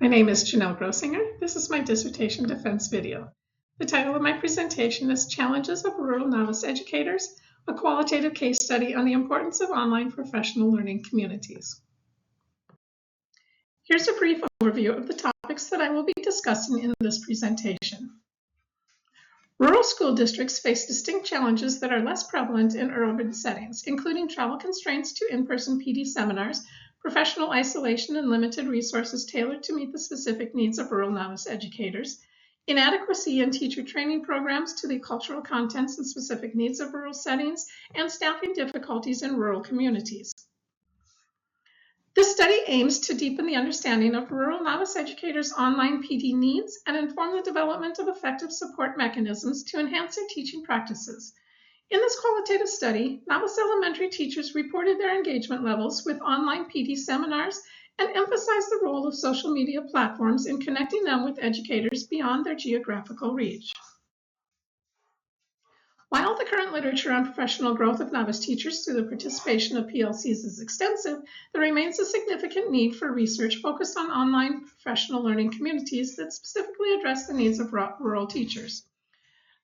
My name is Janeal Grosinger. This is my dissertation defense video. The title of my presentation is Challenges of Rural Novice Educators, a qualitative case study on the importance of online professional learning communities. Here's a brief overview of the topics that I will be discussing in this presentation. Rural school districts face distinct challenges that are less prevalent in urban settings, including travel constraints to in-person PD seminars, professional isolation and limited resources tailored to meet the specific needs of rural novice educators, inadequacy in teacher training programs to the cultural contents and specific needs of rural settings, and staffing difficulties in rural communities. This study aims to deepen the understanding of rural novice educators' online PD needs and inform the development of effective support mechanisms to enhance their teaching practices. In this qualitative study, novice elementary teachers reported their engagement levels with online PD seminars and emphasized the role of social media platforms in connecting them with educators beyond their geographical reach. While the current literature on professional growth of novice teachers through the participation of PLCs is extensive, there remains a significant need for research focused on online professional learning communities that specifically address the needs of rural teachers.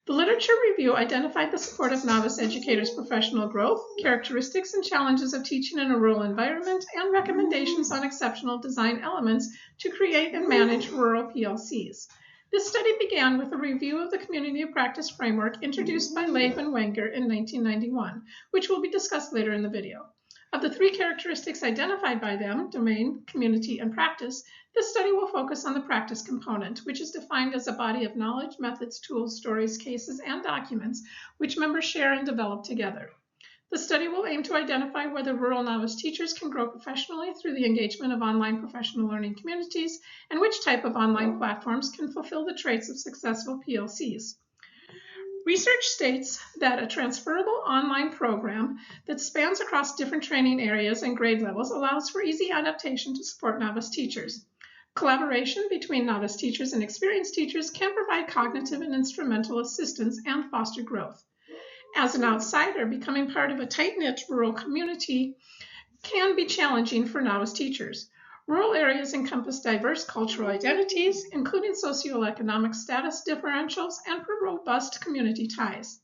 The literature review identified the support of novice educators' professional growth, characteristics and challenges of teaching in a rural environment, and recommendations on exceptional design elements to create and manage rural PLCs. This study began with a review of the Community of Practice framework introduced by Leib and Wenger in 1991, which will be discussed later in the video. Of the three characteristics identified by them, domain, community, and practice, this study will focus on the practice component, which is defined as a body of knowledge, methods, tools, stories, cases, and documents which members share and develop together. The study will aim to identify whether rural novice teachers can grow professionally through the engagement of online professional learning communities and which type of online platforms can fulfill the traits of successful PLCs. Research states that a transferable online program that spans across different training areas and grade levels allows for easy adaptation to support novice teachers. Collaboration between novice teachers and experienced teachers can provide cognitive and instrumental assistance and foster growth. As an outsider, becoming part of a tight-knit rural community can be challenging for novice teachers. Rural areas encompass diverse cultural identities, including socioeconomic status differentials and robust community ties.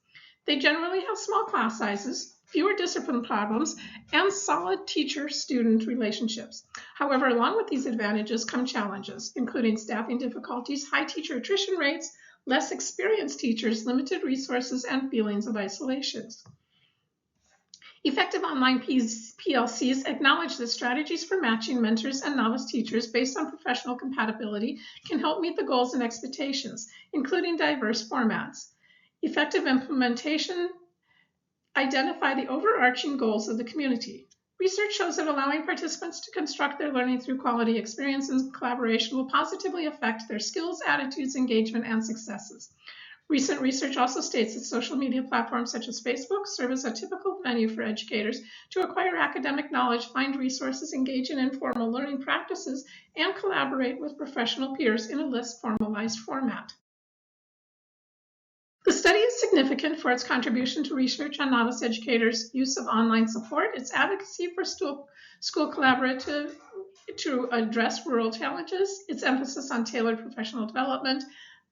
They generally have small class sizes, fewer discipline problems, and solid teacher-student relationships. However, along with these advantages come challenges, including staffing difficulties, high teacher attrition rates, less experienced teachers, limited resources, and feelings of isolation. Effective online PLCs acknowledge that strategies for matching mentors and novice teachers based on professional compatibility can help meet the goals and expectations, including diverse formats. Effective implementation identify the overarching goals of the community. Research shows that allowing participants to construct their learning through quality experience and collaboration will positively affect their skills, attitudes, engagement, and successes. Recent research also states that social media platforms such as Facebook serve as a typical venue for educators to acquire academic knowledge, find resources, engage in informal learning practices, and collaborate with professional peers in a less formalized format. The study is significant for its contribution to research on novice educators' use of online support, its advocacy for school collaborative to address rural challenges, its emphasis on tailored professional development,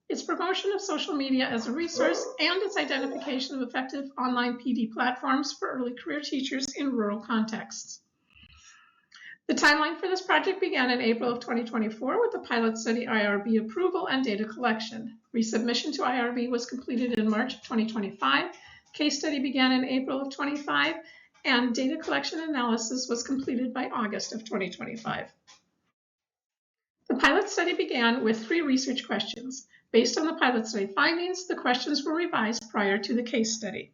its promotion of social media as a resource, and its identification of effective online PD platforms for early career teachers in rural contexts. The timeline for this project began in April of 2024 with the pilot study IRB approval and data collection. Resubmission to IRB was completed in March of 2025. Case study began in April of 25, and data collection analysis was completed by August of 2025. The pilot study began with 3 research questions. Based on the pilot study findings, the questions were revised prior to the case study.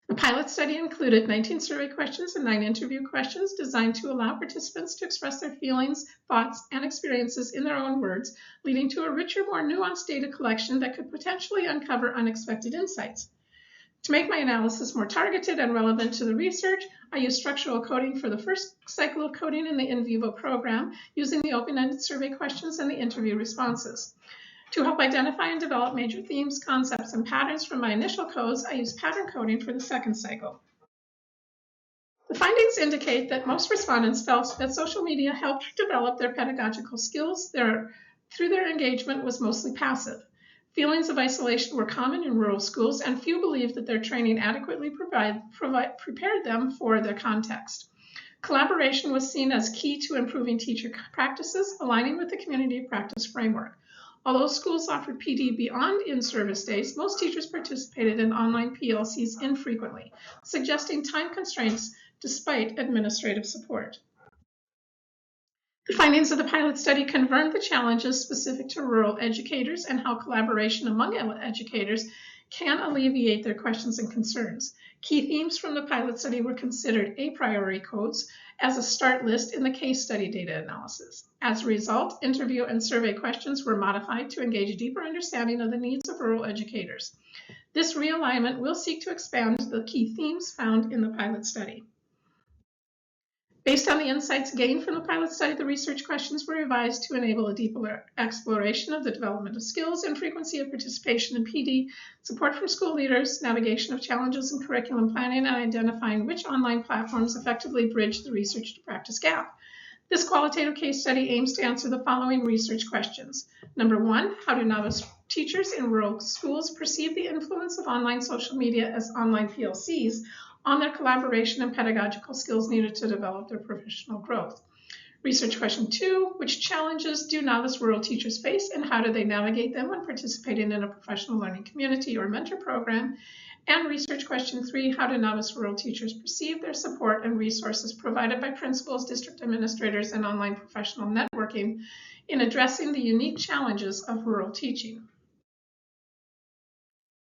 The pilot study included 19 survey questions and 9 interview questions designed to allow participants to express their feelings, thoughts, and experiences in their own words, leading to a richer, more nuanced data collection that could potentially uncover unexpected insights. To make my analysis more targeted and relevant to the research, I used structural coding for the first cycle of coding in the in vivo program, using the open-ended survey questions and the interview responses. To help identify and develop major themes, concepts, and patterns from my initial codes, I used pattern coding for the second cycle. The findings indicate that most respondents felt that social media helped develop their pedagogical skills through their engagement was mostly passive. Feelings of isolation were common in rural schools, and few believed that their training adequately prepared them for their context. Collaboration was seen as key to improving teacher practices, aligning with the community practice framework. Although schools offered PD beyond in-service days, most teachers participated in online PLCs infrequently, suggesting time constraints despite administrative support. The findings of the pilot study confirmed the challenges specific to rural educators and how collaboration among educators can alleviate their questions and concerns. Key themes from the pilot study were considered a priori codes as a start list in the case study data analysis. As a result, interview and survey questions were modified to engage deeper understanding of the needs of rural educators. This realignment will seek to expand the key themes found in the pilot study. Based on the insights gained from the pilot study, the research questions were revised to enable a deeper exploration of the development of skills and frequency of participation in PD, support from school leaders, navigation of challenges in curriculum planning, and identifying which online platforms effectively bridge the research to practice gap. This qualitative case study aims to answer the following research questions. Number one, how do novice teachers in rural schools perceive the influence of online social media as online PLCs on their collaboration and pedagogical skills needed to develop their professional growth? Research question two, which challenges do novice rural teachers face and how do they navigate them when participating in a professional learning community or mentor program? And research question three, how do novice rural teachers perceive their support and resources provided by principals, district administrators, and online professional networking in addressing the unique challenges of rural teaching?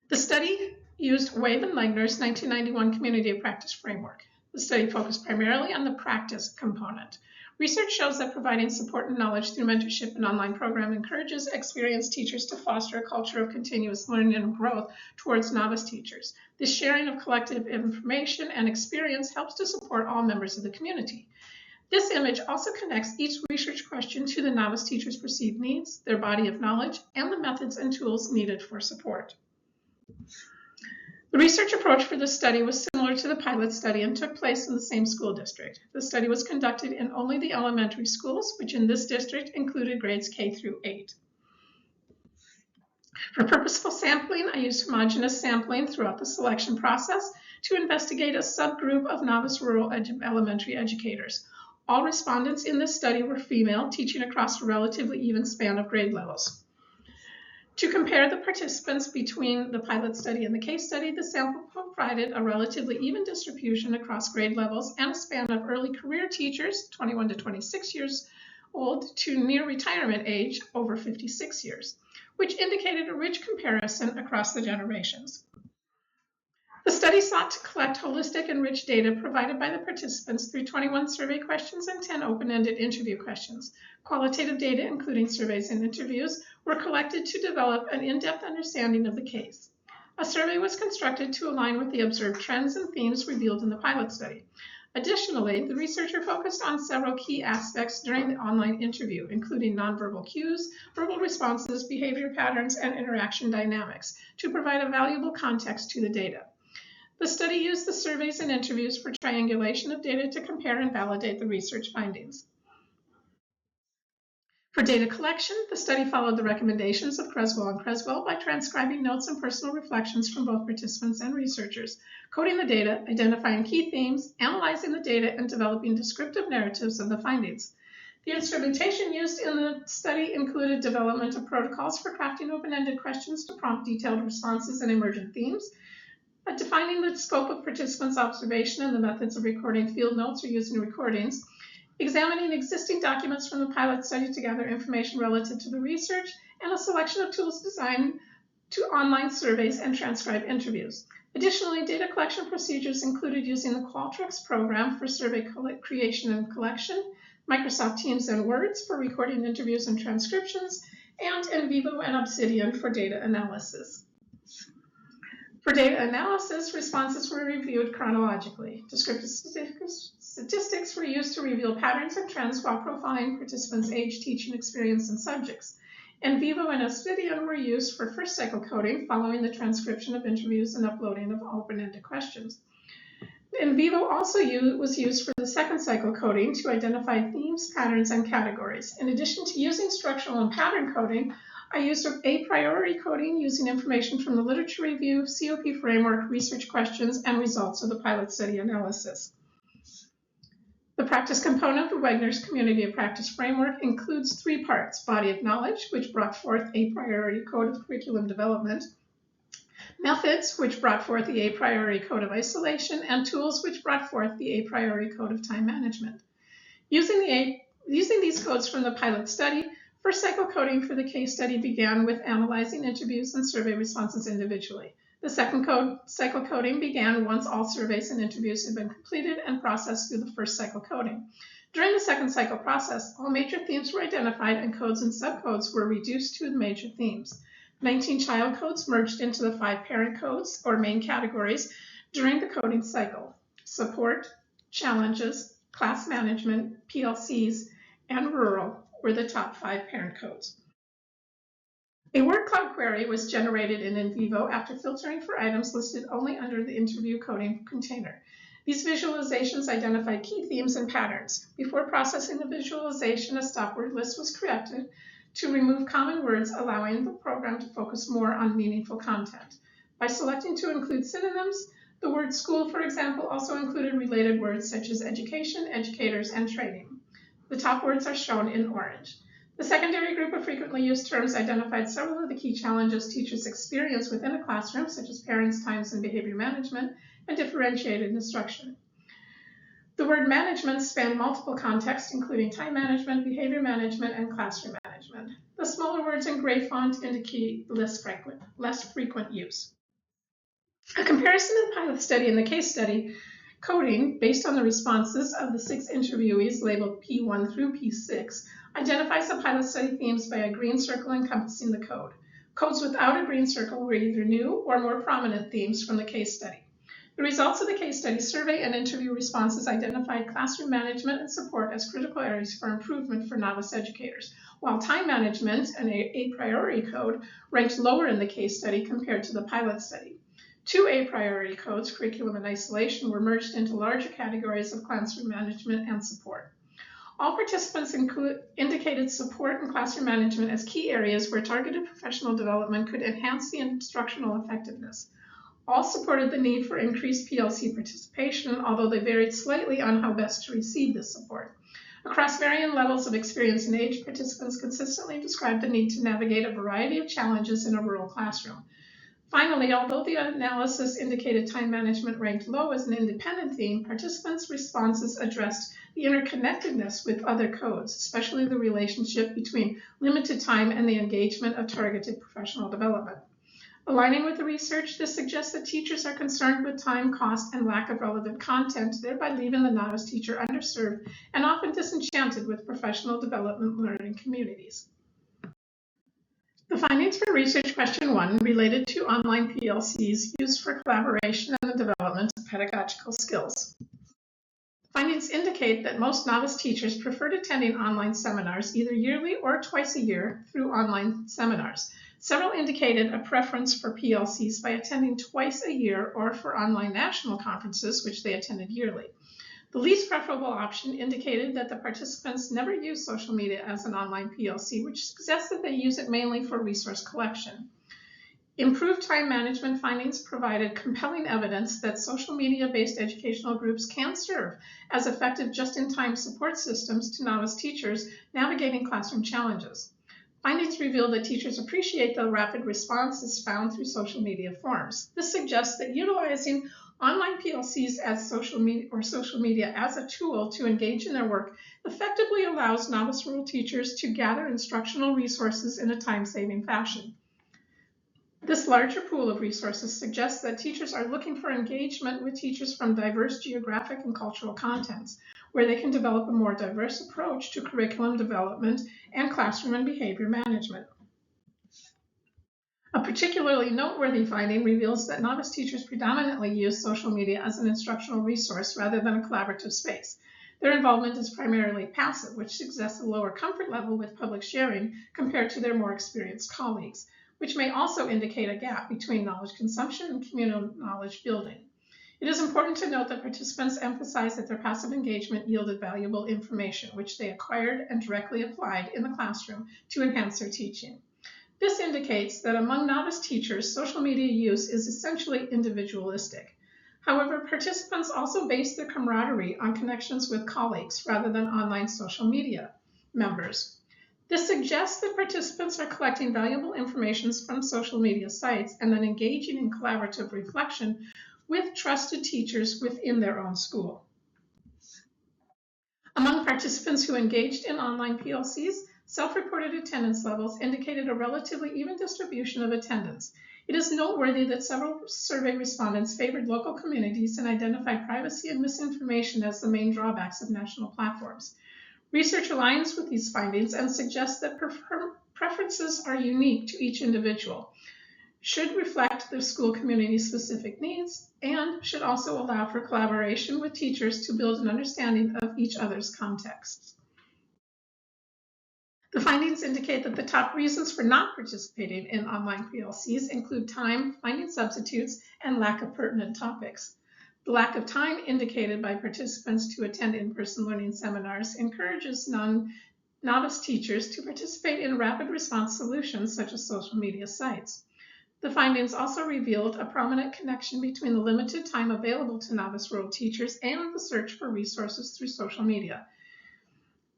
The study used Wave and Legner's 1991 Community of Practice framework. The study focused primarily on the practice component. Research shows that providing support and knowledge through mentorship and online program encourages experienced teachers to foster a culture of continuous learning and growth towards novice teachers. This sharing of collective information and experience helps to support all members of the community. This image also connects each research question to the novice teacher's perceived needs, their body of knowledge, and the methods and tools needed for support. The research approach for this study was similar to the pilot study and took place in the same school district. The study was conducted in only the elementary schools, which in this district included grades K through 8. For purposeful sampling, I used homogeneous sampling throughout the selection process to investigate a subgroup of novice rural elementary educators. All respondents in this study were female, teaching across a relatively even span of grade levels. To compare the participants between the pilot study and the case study, the sample provided a relatively even distribution across grade levels and a span of early career teachers, 21 to 26 years old, to near retirement age, over 56 years, which indicated a rich comparison across the generations. The study sought to collect holistic and rich data provided by the participants through 21 survey questions and 10 open-ended interview questions. Qualitative data, including surveys and interviews, were collected to develop an in-depth understanding of the case. A survey was constructed to align with the observed trends and themes revealed in the pilot study. Additionally, the researcher focused on several key aspects during the online interview, including nonverbal cues, verbal responses, behavior patterns, and interaction dynamics, to provide a valuable context to the data. The study used the surveys and interviews for triangulation of data to compare and validate the research findings. For data collection, the study followed the recommendations of Creswell and Creswell by transcribing notes and personal reflections from both participants and researchers, coding the data, identifying key themes, analyzing the data, and developing descriptive narratives of the findings. The instrumentation used in the study included development of protocols for crafting open-ended questions to prompt detailed responses and emergent themes, defining the scope of participants' observation and the methods of recording field notes or using recordings, examining existing documents from the pilot study to gather information relative to the research, and a selection of tools designed to online surveys and transcribe interviews. Additionally, data collection procedures included using the Qualtrics program for survey creation and collection, Microsoft Teams and Words for recording interviews and transcriptions, and NVivo and Obsidian for data analysis. For data analysis, responses were reviewed chronologically. Descriptive statistics were used to reveal patterns and trends while profiling participants' age, teaching experience, and subjects. NVivo and Obsidian were used for first cycle coding following the transcription of interviews and uploading of open-ended questions. In vivo also was used for the second cycle coding to identify themes, patterns, and categories. In addition to using structural and pattern coding, I used a priori coding using information from the literature review, COP framework, research questions, and results of the pilot study analysis. The practice component of Wagner's Community of Practice framework includes 3 parts: body of knowledge, which brought forth a priori code of curriculum development; methods, which brought forth the a priori code of isolation; and tools, which brought forth the a priori code of time management. Using these codes from the pilot study, first cycle coding for the case study began with analyzing interviews and survey responses individually. The second cycle coding began once all surveys and interviews had been completed and processed through the first cycle coding. During the second cycle process, all major themes were identified and codes and subcodes were reduced to the major themes. 19 child codes merged into the 5 parent codes, or main categories, during the coding cycle: support, challenges, class management, PLCs, and rural were the top 5 parent codes. A word cloud query was generated in vivo after filtering for items listed only under the interview coding container. These visualizations identified key themes and patterns. Before processing the visualization, a stop word list was created to remove common words, allowing the program to focus more on meaningful content. By selecting to include synonyms, the word school, for example, also included related words such as education, educators, and training. The top words are shown in orange. The secondary group of frequently used terms identified several of the key challenges teachers experience within a classroom, such as parents, times, and behavior management, and differentiated instruction. The word management spanned multiple contexts, including time management, behavior management, and classroom management. The smaller words in gray font indicate less frequent use. A comparison of the pilot study and the case study coding, based on the responses of the 6 interviewees labeled P1 through P6, identifies the pilot study themes by a green circle encompassing the code. Codes without a green circle were either new or more prominent themes from the case study. The results of the case study survey and interview responses identified classroom management and support as critical areas for improvement for novice educators, while time management and a priori code ranked lower in the case study compared to the pilot study. 2 a priori codes, curriculum and isolation, were merged into larger categories of classroom management and support. All participants indicated support and classroom management as key areas where targeted professional development could enhance the instructional effectiveness. All supported the need for increased PLC participation, although they varied slightly on how best to receive this support. Across varying levels of experience and age, participants consistently described the need to navigate a variety of challenges in a rural classroom. Finally, although the analysis indicated time management ranked low as an independent theme, participants' responses addressed the interconnectedness with other codes, especially the relationship between limited time and the engagement of targeted professional development. Aligning with the research, this suggests that teachers are concerned with time, cost, and lack of relevant content, thereby leaving the novice teacher underserved and often disenchanted with professional development learning communities. The findings for research question 1 related to online PLCs used for collaboration and the development of pedagogical skills. Findings indicate that most novice teachers preferred attending online seminars either yearly or twice a year through online seminars. Several indicated a preference for PLCs by attending twice a year or for online national conferences, which they attended yearly. The least preferable option indicated that the participants never use social media as an online PLC, which suggests that they use it mainly for resource collection. Improved time management findings provided compelling evidence that social media-based educational groups can serve as effective just-in-time support systems to novice teachers navigating classroom challenges. Findings reveal that teachers appreciate the rapid responses found through social media forums. This suggests that utilizing online PLCs as social media as a tool to engage in their work effectively allows novice rural teachers to gather instructional resources in a time-saving fashion. This larger pool of resources suggests that teachers are looking for engagement with teachers from diverse geographic and cultural contents, where they can develop a more diverse approach to curriculum development and classroom and behavior management. A particularly noteworthy finding reveals that novice teachers predominantly use social media as an instructional resource rather than a collaborative space. Their involvement is primarily passive, which suggests a lower comfort level with public sharing compared to their more experienced colleagues, which may also indicate a gap between knowledge consumption and communal knowledge building. It is important to note that participants emphasize that their passive engagement yielded valuable information, which they acquired and directly applied in the classroom to enhance their teaching. This indicates that among novice teachers, social media use is essentially individualistic. However, participants also base their camaraderie on connections with colleagues rather than online social media members. This suggests that participants are collecting valuable information from social media sites and then engaging in collaborative reflection with trusted teachers within their own school. Among participants who engaged in online PLCs, self-reported attendance levels indicated a relatively even distribution of attendance. It is noteworthy that several survey respondents favored local communities and identified privacy and misinformation as the main drawbacks of national platforms. Research aligns with these findings and suggests that preferences are unique to each individual, should reflect the school community's specific needs, and should also allow for collaboration with teachers to build an understanding of each other's contexts. The findings indicate that the top reasons for not participating in online PLCs include time, finding substitutes, and lack of pertinent topics. The lack of time indicated by participants to attend in-person learning seminars encourages novice teachers to participate in rapid response solutions such as social media sites. The findings also revealed a prominent connection between the limited time available to novice rural teachers and the search for resources through social media.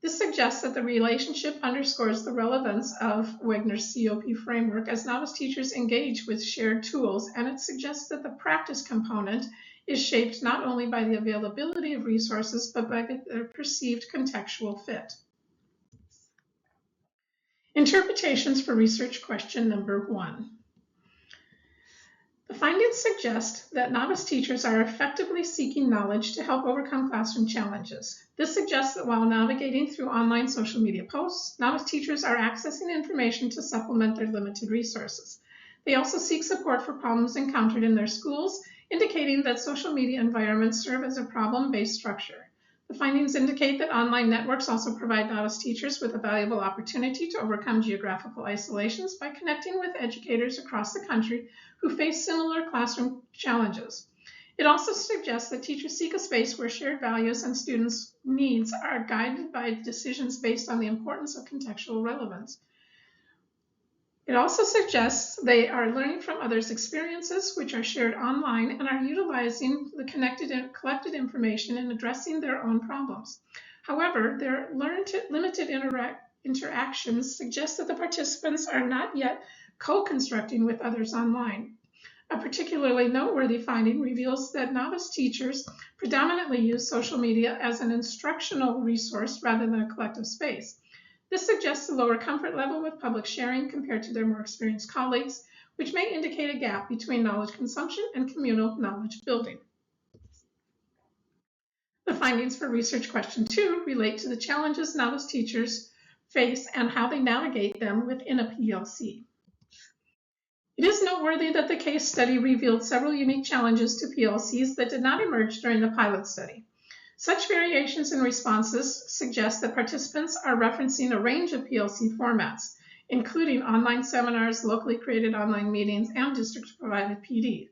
This suggests that the relationship underscores the relevance of Wegner's COP framework as novice teachers engage with shared tools, and it suggests that the practice component is shaped not only by the availability of resources, but by their perceived contextual fit. Interpretations for research question number 1. The findings suggest that novice teachers are effectively seeking knowledge to help overcome classroom challenges. This suggests that while navigating through online social media posts, novice teachers are accessing information to supplement their limited resources. They also seek support for problems encountered in their schools, indicating that social media environments serve as a problem-based structure. The findings indicate that online networks also provide novice teachers with a valuable opportunity to overcome geographical isolations by connecting with educators across the country who face similar classroom challenges. It also suggests that teachers seek a space where shared values and students' needs are guided by decisions based on the importance of contextual relevance. It also suggests they are learning from others' experiences, which are shared online, and are utilizing the connected and collected information in addressing their own problems. However, their limited interactions suggest that the participants are not yet co-constructing with others online. A particularly noteworthy finding reveals that novice teachers predominantly use social media as an instructional resource rather than a collective space. This suggests a lower comfort level with public sharing compared to their more experienced colleagues, which may indicate a gap between knowledge consumption and communal knowledge building. The findings for research question 2 relate to the challenges novice teachers face and how they navigate them within a PLC. It is noteworthy that the case study revealed several unique challenges to PLCs that did not emerge during the pilot study. Such variations in responses suggest that participants are referencing a range of PLC formats, including online seminars, locally created online meetings, and district-provided PD.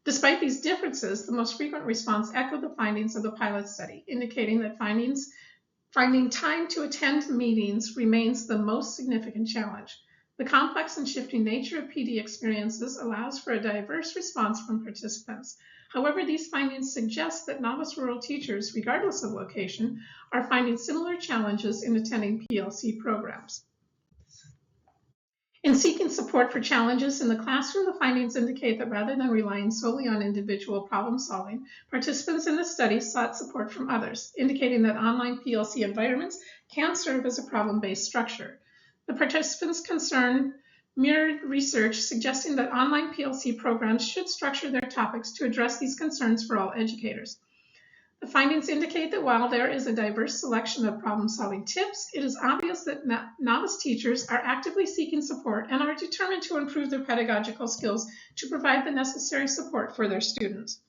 Despite these differences, the most frequent response echoed the findings of the pilot study, indicating that finding time to attend meetings remains the most significant challenge. The complex and shifting nature of PD experiences allows for a diverse response from participants. However, these findings suggest that novice rural teachers, regardless of location, are finding similar challenges in attending PLC programs. In seeking support for challenges in the classroom, the findings indicate that rather than relying solely on individual problem solving, participants in the study sought support from others, indicating that online PLC environments can serve as a problem-based structure. The participants' concern mirrored research suggesting that online PLC programs should structure their topics to address these concerns for all educators. The findings indicate that while there is a diverse selection of problem-solving tips, it is obvious that novice teachers are actively seeking support and are determined to improve their pedagogical skills to provide the necessary support for their students.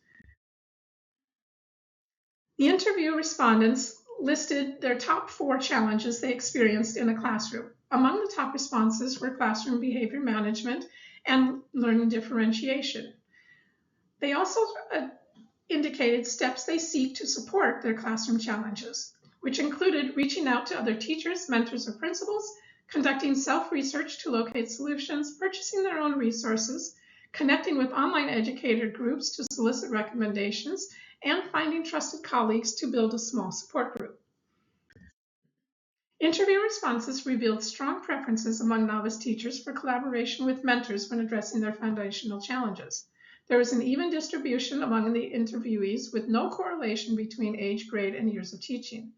The interview respondents listed their top 4 challenges they experienced in a classroom. Among the top responses were classroom behavior management and learning differentiation. They also indicated steps they seek to support their classroom challenges, which included reaching out to other teachers, mentors, or principals, conducting self-research to locate solutions, purchasing their own resources, connecting with online educator groups to solicit recommendations, and finding trusted colleagues to build a small support group. Interview responses revealed strong preferences among novice teachers for collaboration with mentors when addressing their foundational challenges. There was an even distribution among the interviewees with no correlation between age, grade, and years of teaching.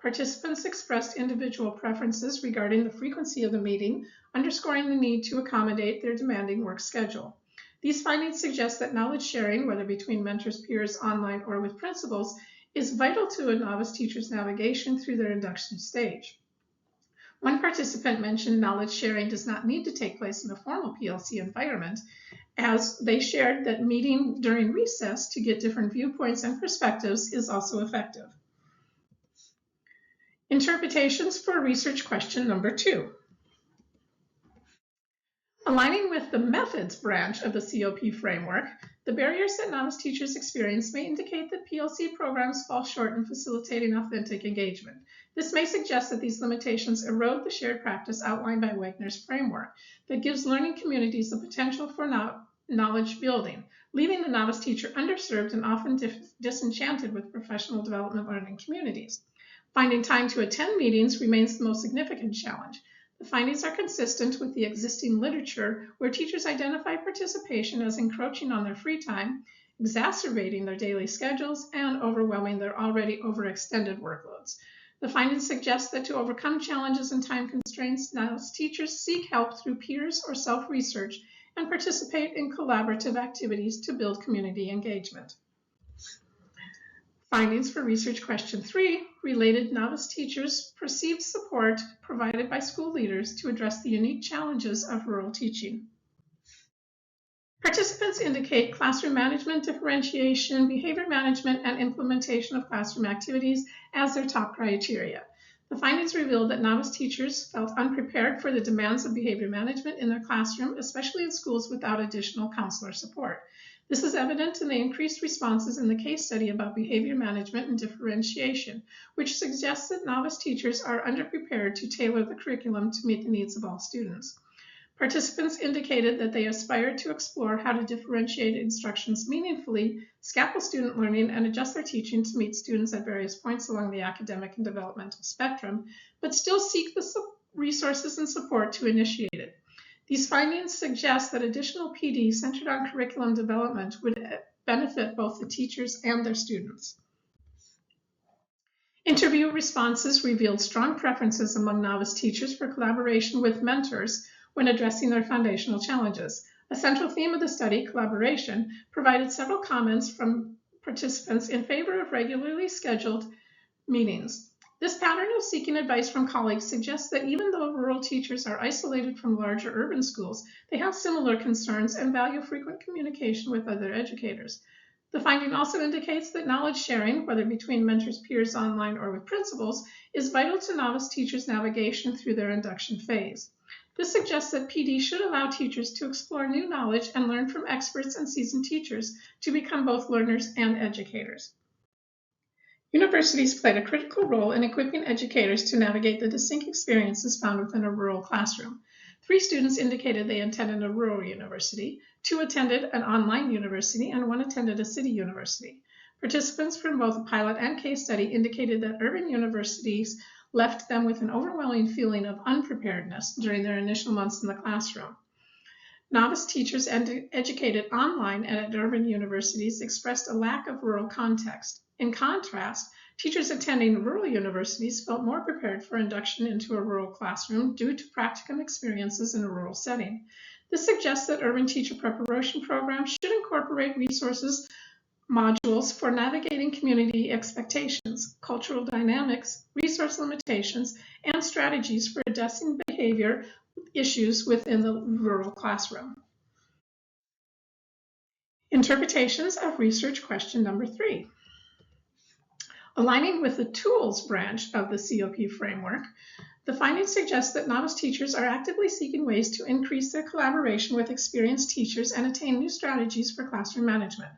Participants expressed individual preferences regarding the frequency of the meeting, underscoring the need to accommodate their demanding work schedule. These findings suggest that knowledge sharing, whether between mentors, peers, online, or with principals, is vital to a novice teacher's navigation through their induction stage. One participant mentioned knowledge sharing does not need to take place in a formal PLC environment, as they shared that meeting during recess to get different viewpoints and perspectives is also effective. Interpretations for research question number 2. Aligning with the methods branch of the COP framework, the barriers that novice teachers experience may indicate that PLC programs fall short in facilitating authentic engagement. This may suggest that these limitations erode the shared practice outlined by Wagner's framework that gives learning communities the potential for knowledge building, leaving the novice teacher underserved and often disenchanted with professional development learning communities. Finding time to attend meetings remains the most significant challenge. The findings are consistent with the existing literature where teachers identify participation as encroaching on their free time, exacerbating their daily schedules, and overwhelming their already overextended workloads. The findings suggest that to overcome challenges and time constraints, novice teachers seek help through peers or self-research and participate in collaborative activities to build community engagement. Findings for research question 3 related novice teachers' perceived support provided by school leaders to address the unique challenges of rural teaching. Participants indicate classroom management, differentiation, behavior management, and implementation of classroom activities as their top criteria. The findings revealed that novice teachers felt unprepared for the demands of behavior management in their classroom, especially in schools without additional counselor support. This is evident in the increased responses in the case study about behavior management and differentiation, which suggests that novice teachers are underprepared to tailor the curriculum to meet the needs of all students. Participants indicated that they aspired to explore how to differentiate instructions meaningfully, scaffold student learning, and adjust their teaching to meet students at various points along the academic and developmental spectrum, but still seek the resources and support to initiate it. These findings suggest that additional PD centered on curriculum development would benefit both the teachers and their students. Interview responses revealed strong preferences among novice teachers for collaboration with mentors when addressing their foundational challenges. A central theme of the study, collaboration, provided several comments from participants in favor of regularly scheduled meetings. This pattern of seeking advice from colleagues suggests that even though rural teachers are isolated from larger urban schools, they have similar concerns and value frequent communication with other educators. The finding also indicates that knowledge sharing, whether between mentors, peers, online, or with principals, is vital to novice teachers' navigation through their induction phase. This suggests that PD should allow teachers to explore new knowledge and learn from experts and seasoned teachers to become both learners and educators. Universities played a critical role in equipping educators to navigate the distinct experiences found within a rural classroom. 3 students indicated they attended a rural university, 2 attended an online university, and 1 attended a city university. Participants from both a pilot and case study indicated that urban universities left them with an overwhelming feeling of unpreparedness during their initial months in the classroom. Novice teachers educated online and at urban universities expressed a lack of rural context. In contrast, teachers attending rural universities felt more prepared for induction into a rural classroom due to practicum experiences in a rural setting. This suggests that urban teacher preparation programs should incorporate resources modules for navigating community expectations, cultural dynamics, resource limitations, and strategies for addressing behavior issues within the rural classroom. Interpretations of research question number 3. Aligning with the tools branch of the COP framework, the findings suggest that novice teachers are actively seeking ways to increase their collaboration with experienced teachers and attain new strategies for classroom management.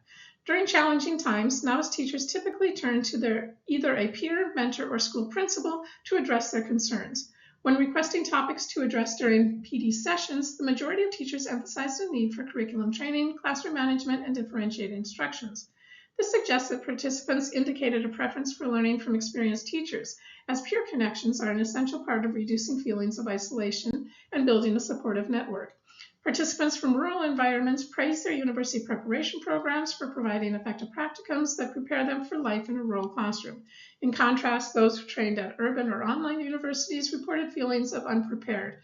During challenging times, novice teachers typically turn to either a peer, mentor, or school principal to address their concerns. When requesting topics to address during PD sessions, the majority of teachers emphasize the need for curriculum training, classroom management, and differentiated instructions. This suggests that participants indicated a preference for learning from experienced teachers, as peer connections are an essential part of reducing feelings of isolation and building a supportive network. Participants from rural environments praise their university preparation programs for providing effective practicums that prepare them for life in a rural classroom. In contrast, those who trained at urban or online universities reported feelings of unprepared.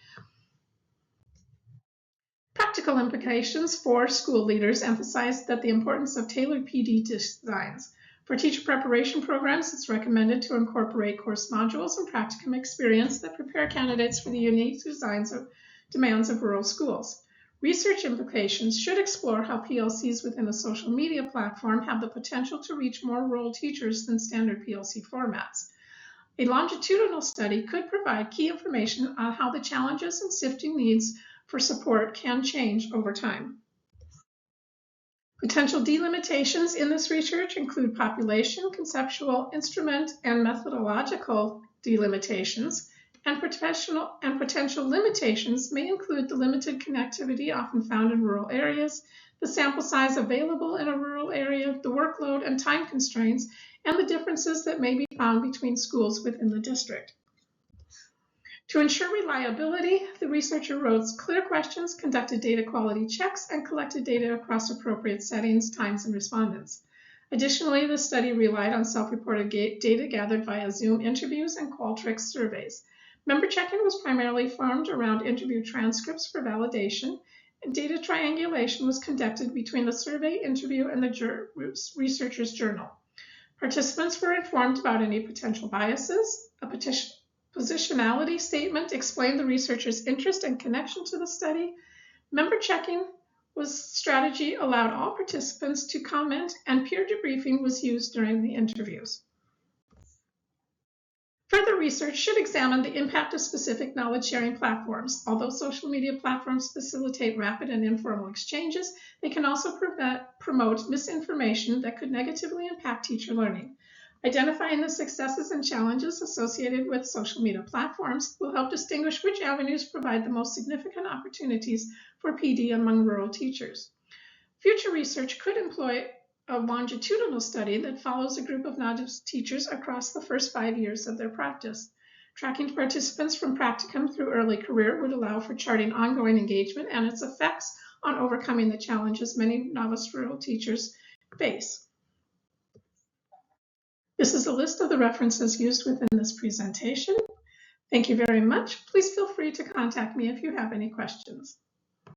Practical implications for school leaders emphasize that the importance of tailored PD designs. For teacher preparation programs, it's recommended to incorporate course modules and practicum experience that prepare candidates for the unique demands of rural schools. Research implications should explore how PLCs within a social media platform have the potential to reach more rural teachers than standard PLC formats. A longitudinal study could provide key information on how the challenges and shifting needs for support can change over time. Potential delimitations in this research include population, conceptual, instrument, and methodological delimitations, and potential limitations may include the limited connectivity often found in rural areas, the sample size available in a rural area, the workload and time constraints, and the differences that may be found between schools within the district. To ensure reliability, the researcher wrote clear questions, conducted data quality checks, and collected data across appropriate settings, times, and respondents. Additionally, the study relied on self-reported data gathered via Zoom interviews and Qualtrics surveys. Member check-in was primarily formed around interview transcripts for validation, and data triangulation was conducted between the survey, interview, and the researcher's journal. Participants were informed about any potential biases. A positionality statement explained the researcher's interest and connection to the study. Member checking strategy allowed all participants to comment, and peer debriefing was used during the interviews. Further research should examine the impact of specific knowledge-sharing platforms. Although social media platforms facilitate rapid and informal exchanges, they can also promote misinformation that could negatively impact teacher learning. Identifying the successes and challenges associated with social media platforms will help distinguish which avenues provide the most significant opportunities for PD among rural teachers. Future research could employ a longitudinal study that follows a group of novice teachers across the first 5 years of their practice. Tracking participants from practicum through early career would allow for charting ongoing engagement and its effects on overcoming the challenges many novice rural teachers face. This is a list of the references used within this presentation. Thank you very much. Please feel free to contact me if you have any questions.